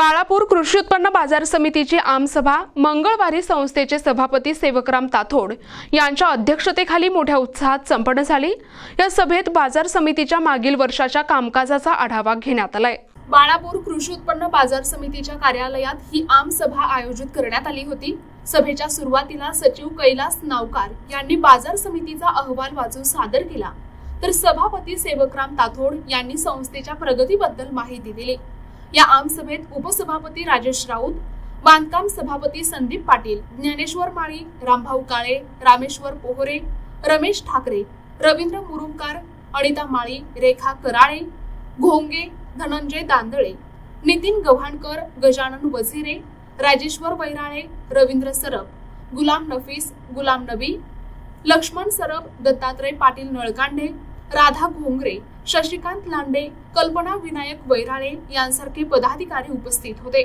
बाळापूर कृषी उत्पन्न बाजार समितीची आमसभा मंगळवारी संस्थेचे सभापती सेवकराम ताथोड यांच्या अध्यक्षतेखाली मोठ्या उत्साहात संपन्न झाली। या सभेत बाजार समितीच्या मागील वर्षाच्या कामकाजाचा आढावा घेण्यात आलाय। बाळापूर कृषी उत्पन्न बाजार समितीच्या कार्यालयात ही आमसभा आयोजित करण्यात आली होती। सभेच्या सुरुवातीला सचिव कैलास नावकार यांनी बाजार समितीचा अहवाल वाचून सादर केला, तर सभापती सेवकराम ताथोड यांनी संस्थेच्या प्रगतीबद्दल माहिती दिली। या आमसभेत उपसभापती राजेश राऊत, बांधकाम सभापती संदीप पाटील, ज्ञानेश्वर माळी, रामभाऊ काळे, रामेश्वर पोहरे, रमेश ठाकरे, रवींद्र मुरुमकार, अनिता माळी, रेखा कराळे, घोंगे, धनंजय दांदळे, नितीन गव्हाणकर, गजानन वझिरे, राजेश्वर वैराळे, रवींद्र सरब, गुलाम नफीस, गुलाम नबी, लक्ष्मण सरब, दत्तात्रय पाटील नळकांडे, राधा घोंगरे, शशिकांत लांडे, कल्पना विनायक वैराळे यांसारखे पदाधिकारी उपस्थित होते।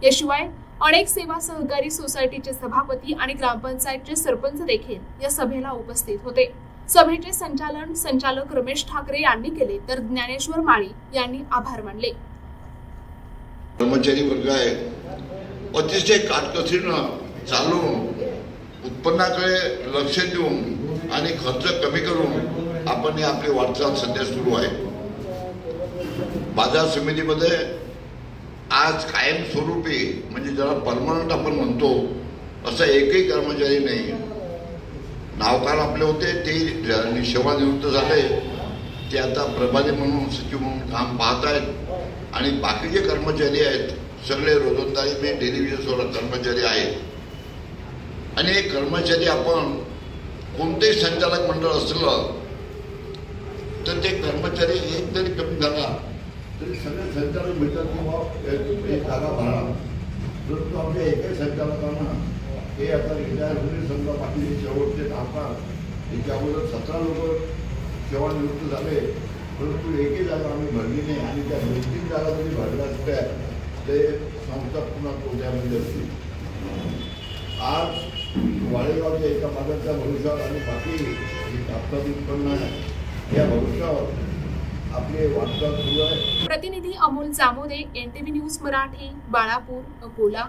याशिवाय अनेक सेवा सहकारी सोसायटीचे सभापती आणि ग्रामपंचायतचे सरपंच देखील या सभेला उपस्थित होते। सभेचे संचालन संचालक रमेश ठाकरे यांनी केले, तर ज्ञानेश्वर माळी यांनी आभार मानले। कर्मचारी वर्ग आहे अतिशय काटकसरीनं चालून उत्पन्नाकडे लक्ष देऊन आणि खर्च कमी करून आपण आपली वाटचाल सध्या सुरू आहे। बाजार समितीमध्ये आज कायमस्वरूपी म्हणजे ज्याला परमनंट आपण म्हणतो असा एकही कर्मचारी नाही। नावकार आपले होते ते सेवानिवृत्त झाले, ते आता प्रभारी म्हणून सचिव म्हणून काम पाहत आहेत आणि बाकीचे कर्मचारी आहेत सगळे रोजंदारी में डेली बेसिसवर कर्मचारी आहेत। आणि कर्मचारी आपण कोणतेही संचालक मंडळ असलं तर ते कर्मचारी एक जरी कमी झाला तरी सगळे संचालक मिळतात किंवा एक जागा भरा, परंतु आपल्या एकही संचालकांना हे आता रिटायर होईल समजा बाकी शेवटचे नावकार त्याच्या अगोदर 17 लोक सेवानिवृत्त झाले, परंतु एकही जागा आम्ही भरली नाही आणि त्या 2-3 जागा जरी भरल्या असत्या ते संस्था पुन्हा तोट्यामध्ये असतील। आज वाळेगावच्या एका भागाच्या भविष्यावर आणि बाकी कापसाचं उत्पन्न आहे या भविष्यावर आपले वाटचाल सुरू आहे। प्रतिनिधी अमोल जामोदे, NTV न्यूज मराठी, बाळापूर, अकोला।